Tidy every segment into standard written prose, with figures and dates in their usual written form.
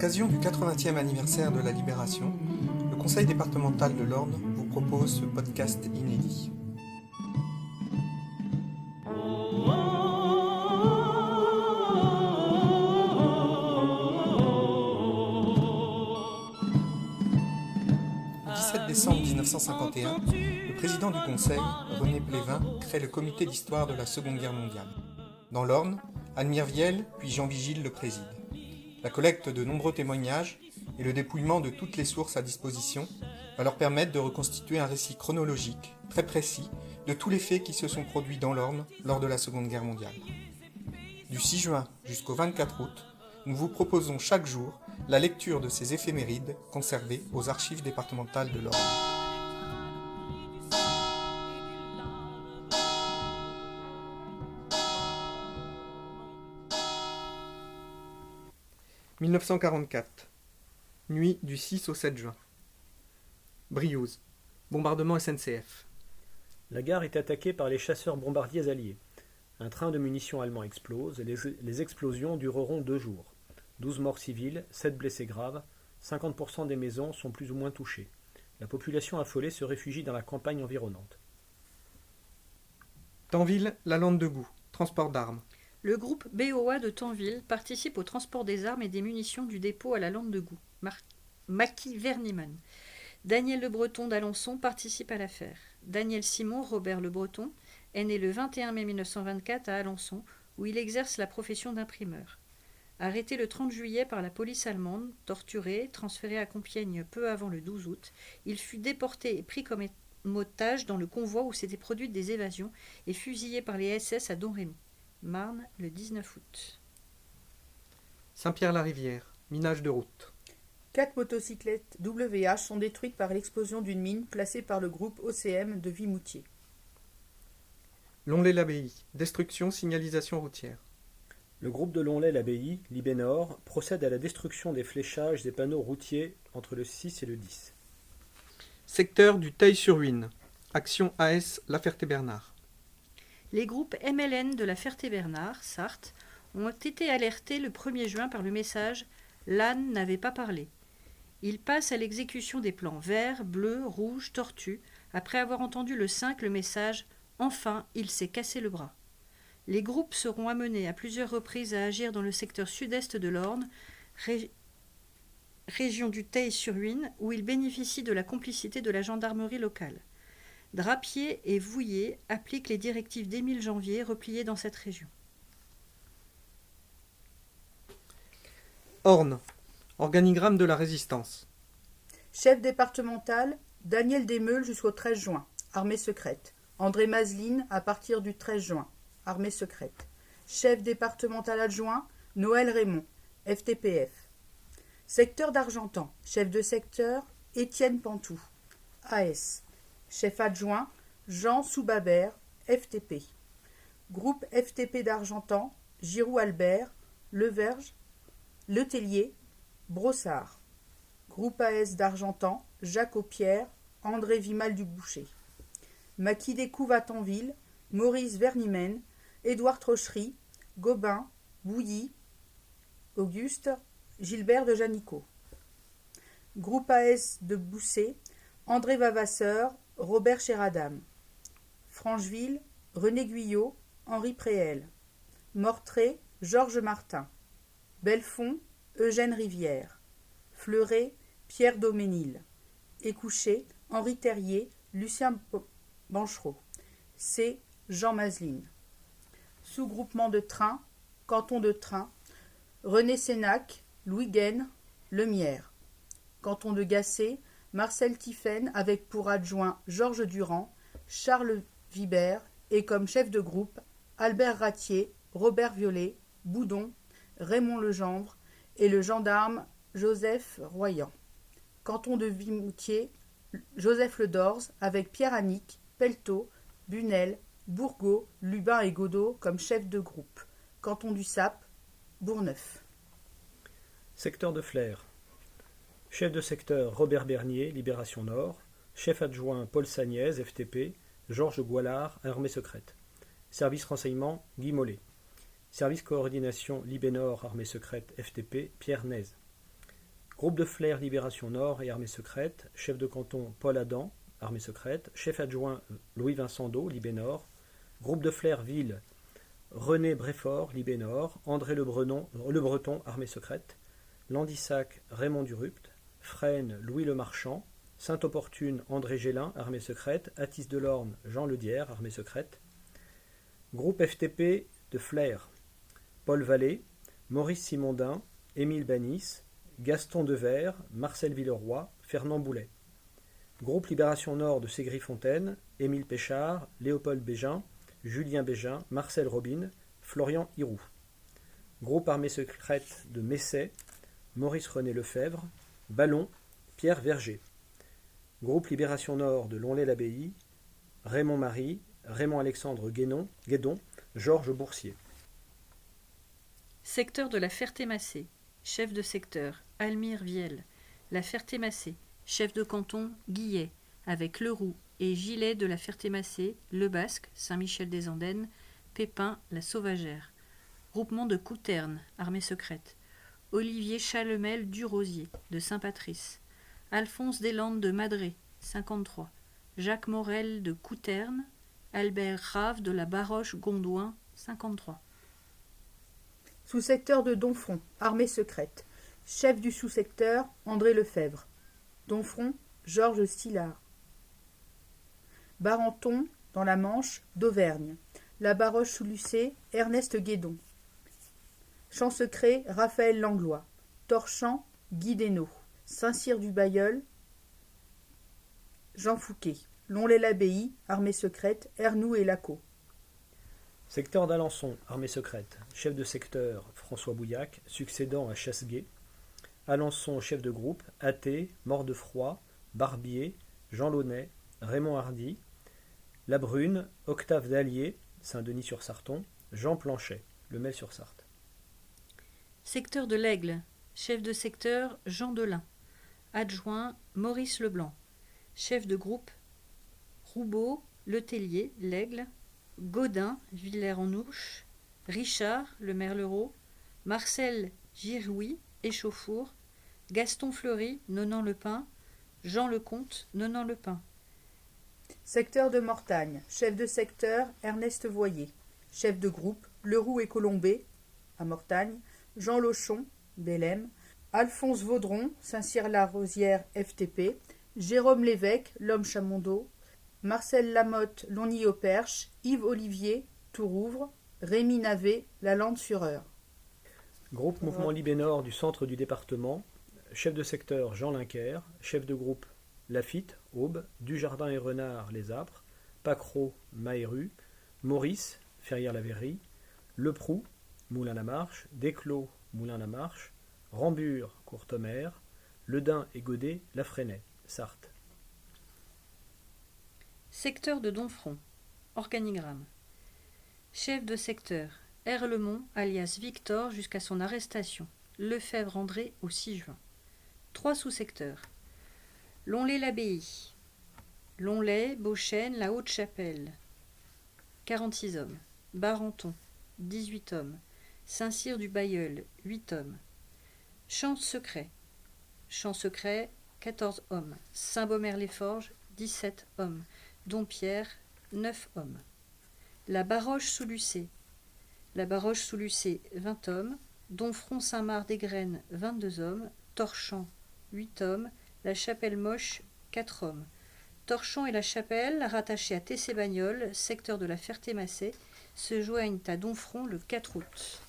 l'occasion du 80e anniversaire de la Libération, le Conseil départemental de l'Orne vous propose ce podcast inédit. Le 17 décembre 1951, le président du Conseil, René Plévin, crée le comité d'histoire de la Seconde Guerre mondiale. Dans l'Orne, Admire Viel puis Jean Vigile le préside. La collecte de nombreux témoignages et le dépouillement de toutes les sources à disposition va leur permettre de reconstituer un récit chronologique, très précis, de tous les faits qui se sont produits dans l'Orne lors de la Seconde Guerre mondiale. Du 6 juin jusqu'au 24 août, nous vous proposons chaque jour la lecture de ces éphémérides conservées aux archives départementales de l'Orne. « 1944. Nuit du 6 au 7 juin. Briouze. Bombardement SNCF. La gare est attaquée par les chasseurs bombardiers alliés. Un train de munitions allemand explose et les explosions dureront 2 jours. 12 morts civils, 7 blessés graves, 50% des maisons sont plus ou moins touchées. La population affolée se réfugie dans la campagne environnante. Tanville, la lande de Goût. Transport d'armes. Le groupe BOA de Tanville participe au transport des armes et des munitions du dépôt à la lande de Goût. Maki Verniman. Daniel Le Breton d'Alençon participe à l'affaire. Daniel Simon Robert Le Breton est né le 21 mai 1924 à Alençon, où il exerce la profession d'imprimeur. Arrêté le 30 juillet par la police allemande, torturé, transféré à Compiègne peu avant le 12 août, il fut déporté et pris comme otage dans le convoi où s'étaient produites des évasions et fusillé par les SS à Domrémy. Marne, le 19 août. Saint-Pierre-la-Rivière, minage de route. 4 motocyclettes WH sont détruites par l'explosion d'une mine placée par le groupe OCM de Vimoutier. Lonlay-l'Abbaye, destruction, signalisation routière. Le groupe de Lonlay-l'Abbaye, Libénor, procède à la destruction des fléchages et panneaux routiers entre le 6 et le 10. Secteur du Teil-sur-Huine, action AS La Ferté-Bernard. Les groupes MLN de la Ferté-Bernard, Sarthe, ont été alertés le 1er juin par le message « L'âne n'avait pas parlé ». Ils passent à l'exécution des plans vert, bleu, rouge, tortue, après avoir entendu le 5 le message « Enfin, il s'est cassé le bras ». Les groupes seront amenés à plusieurs reprises à agir dans le secteur sud-est de l'Orne, région du Teil-sur-Huine, où ils bénéficient de la complicité de la gendarmerie locale. Drapier et Vouillé appliquent les directives d'Émile Janvier repliées dans cette région. Orne, organigramme de la résistance. Chef départemental, Daniel Desmeules jusqu'au 13 juin, armée secrète. André Mazeline à partir du 13 juin, armée secrète. Chef départemental adjoint, Noël Raymond, FTPF. Secteur d'Argentan, chef de secteur, Étienne Pantou, AS. Chef adjoint, Jean Soubabert, FTP. Groupe FTP d'Argentan, Giroux Albert, Leverge, Letellier, Brossard. Groupe AS d'Argentan, Jacques Aupierre, André Vimal du Boucher. Maquis des Couves à Tanville, Maurice Vernimen, Édouard Trochery, Gobin, Bouilly, Auguste, Gilbert de Janicot. Groupe AS de Boussé, André Vavasseur, Robert Chéradam. Francheville, René Guyot, Henri Préel. Mortré, Georges Martin. Belfond, Eugène Rivière. Fleuret, Pierre Doménil. Écouché, Henri Terrier, Lucien Banchereau. C. Jean Mazeline. Sous-groupement de train, canton de train, René Sénac, Louis Gaine, Lemierre. Canton de Gacé, Marcel Tiphaine avec pour adjoint Georges Durand, Charles Vibert et comme chef de groupe Albert Ratier, Robert Violet, Boudon, Raymond Legendre et le gendarme Joseph Royan. Canton de Vimoutier, Joseph Ledorze avec Pierre Annick, Pelletot, Bunel, Bourgault, Lubin et Godot comme chef de groupe. Canton du Sap, Bourgneuf. Secteur de Flers. Chef de secteur Robert Bernier, Libération Nord. Chef adjoint Paul Sagnaise, FTP. Georges Goualard, armée secrète. Service renseignement Guy Mollet. Service coordination Libénor, armée secrète, FTP, Pierre Naise. Groupe de Flers Libération Nord et Armée secrète, chef de canton Paul Adam, Armée secrète, chef adjoint Louis-Vincent Do, Libé Nord, groupe de Flers Ville René Bréfort, Libé Nord, André Le Breton, Armée secrète, Landissac Raymond Durupt, Fresnes Louis Le Marchand, Sainte-Opportune André Gélin, Armée secrète, Athis de l'Orne Jean Ledière, Armée secrète, groupe FTP de Flers, Paul Vallée, Maurice Simondin, Émile Banis, Gaston Devers, Marcel Villeroy, Fernand Boulet. Groupe Libération Nord de Ségry-Fontaine, Émile Péchard, Léopold Bégin, Julien Bégin, Marcel Robin, Florian Hiroux. Groupe Armée secrète de Messey, Maurice René Lefebvre, Ballon, Pierre Verger. Groupe Libération Nord de Lonlay-l'Abbaye, Raymond Marie, Raymond-Alexandre Guédon, Georges Boursier. Secteur de la Ferté-Massé. Chef de secteur, Almire Viel. La Ferté-Massé. Chef de canton, Guillet, avec Leroux et Gilet de la Ferté-Massé, Le Basque, Saint-Michel-des-Andennes, Pépin, la Sauvagère. Groupement de Couterne, Armée secrète. Olivier Chalemel du Rosier, de Saint-Patrice. Alphonse Deslandes de Madré, 53. Jacques Morel de Couterne. Albert Rave de la Baroche-Gondouin, 53. Sous-secteur de Domfront, Armée secrète. Chef du sous-secteur, André Lefebvre. Domfront, Georges Stillard. Barenton, dans la Manche, d'Auvergne. La Baroche-sous-Lucé, Ernest Guédon. Champ secret, Raphaël Langlois. Torchamp, Guy Desnaux. Saint-Cyr-du-Bailleul, Jean Fouquet. Lonlay-l'Abbaye, Armée secrète, Ernoux et Lacot. Secteur d'Alençon, Armée secrète. Chef de secteur, François Bouillac, succédant à Chasseguet. Alençon, chef de groupe, Athée, Mordefroid, Barbier, Jean Launay, Raymond Hardy. La Brune, Octave Dallier, Saint-Denis-sur-Sarton, Jean Planchet, Le Mel-sur-Sarthe. Secteur de l'Aigle. Chef de secteur, Jean Delin. Adjoint, Maurice Leblanc. Chef de groupe, Roubaud, Letellier, l'Aigle. Gaudin, Villers-en-Ouche. Richard, le Merlereau. Marcel Girouy, Échauffour. Gaston Fleury, Nonan-le-Pin. Jean Lecomte, Nonan-le-Pin. Secteur de Mortagne. Chef de secteur, Ernest Voyer. Chef de groupe, Leroux et Colombet, à Mortagne. Jean Lochon, Bélem. Alphonse Vaudron, Saint-Cyr-la-Rosière, FTP. Jérôme Lévesque, l'homme Chamondeau. Marcel Lamotte, Longny-au-Perche. Yves Olivier, Tourouvre. Rémi Navet, la Lande-Fureur. Groupe Mouvement Libé Nord du centre du département. Chef de secteur, Jean Linquer. Chef de groupe, Lafitte, Aube. Dujardin et Renard, Les Apres. Pacreau, Mahéru. Maurice, Ferrières-la-Verrie. Leproux, Moulin-la-Marche. Desclos, Moulin-la-Marche. Rambure, Courtemer. Ledin et Godet, La Fresnaye, Sarthe. Secteur de Domfront. Organigramme. Chef de secteur, Erlemont, alias Victor, jusqu'à son arrestation. Lefebvre André au 6 juin. 3 sous-secteurs. Lonlay-l'Abbaye. Lonlay, Beauchesne, la Haute-Chapelle. 46 hommes. Barenton, 18 hommes. Saint-Cyr-du-Bailleul, 8 hommes. Champ secret. Champ secret, 14 hommes. Saint-Beaumer-les-Forges, 17 hommes. Dompierre, 9 hommes. La Baroche-sous-Lucé. La Baroche-sous-Lucé, 20 hommes. Domfront-Saint-Marc-des-Graines, 22 hommes. Torchamp, 8 hommes. La Chapelle-Moche, 4 hommes. Torchamp et la Chapelle, rattachés à Tessé-Bagnols, secteur de la Ferté-Massé, se joignent à Domfront le 4 août.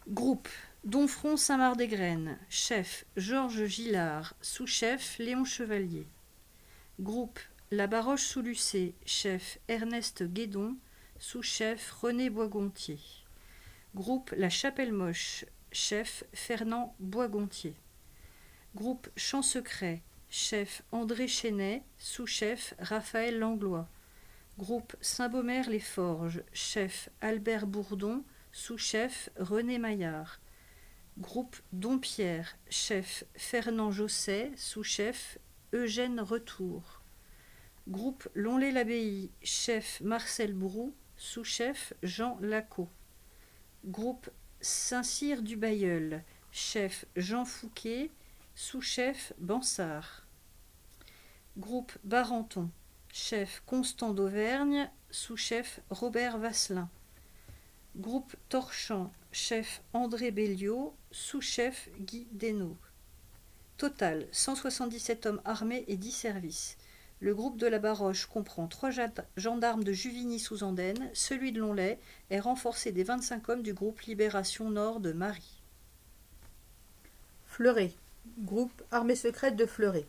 Groupe Domfront-Saint-Marc-des-Graines. Chef Georges Gillard. Sous-chef Léon Chevalier. Groupe La Baroche-sous-Lucé. Chef Ernest Guédon. Sous-chef René Boisgontier. Groupe La Chapelle-Moche. Chef Fernand Boisgontier. Groupe Champ secret. Chef André Chenet. Sous-chef Raphaël Langlois. Groupe Saint-Beaumer-les-Forges. Chef Albert Bourdon. Sous-chef René Maillard. Groupe Dompierre. Chef Fernand Josset. Sous-chef Eugène Retour. Groupe Lonlay-l'Abbaye. Chef Marcel Brou. Sous-chef Jean Lacot. Groupe Saint-Cyr-du-Bailleul. Chef Jean Fouquet. sous-chef Bansard. Groupe Barenton, chef Constant d'Auvergne, sous-chef Robert Vasselin. Groupe Torchant, chef André Belliot, sous-chef Guy Desnaux. Total, 177 hommes armés et 10 services. Le groupe de la Baroche comprend 3 gendarmes de Juvigny sous Andenne. Celui de Lonlay est renforcé des 25 hommes du groupe Libération Nord de Marie. Fleuret, groupe armée secrète de Fleuret.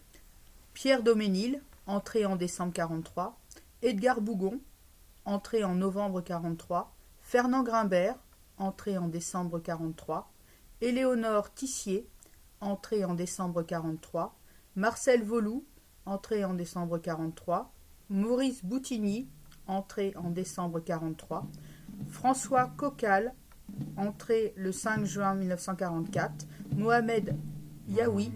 Pierre Doménil, entré en décembre 43. Edgar Bougon, entré en novembre 43. Fernand Grimbert, entré en décembre 43. Éléonore Tissier, entré en décembre 43. Marcel Volou, entré en décembre 43. Maurice Boutigny, entré en décembre 43. François Cocal, entré le 5 juin 1944. Mohamed Yaoui,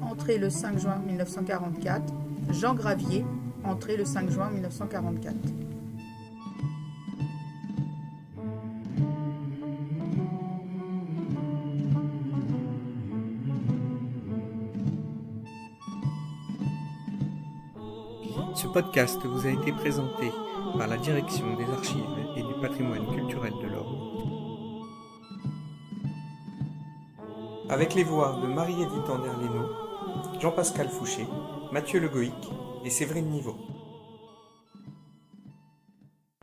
entré le 5 juin 1944. Jean Gravier, entré le 5 juin 1944. Ce podcast vous a été présenté par la Direction des Archives et du Patrimoine culturel de l'Orne, avec les voix de Marie-Édith Anderleno, Jean-Pascal Fouché, Mathieu Le Goïc et Séverine Niveau.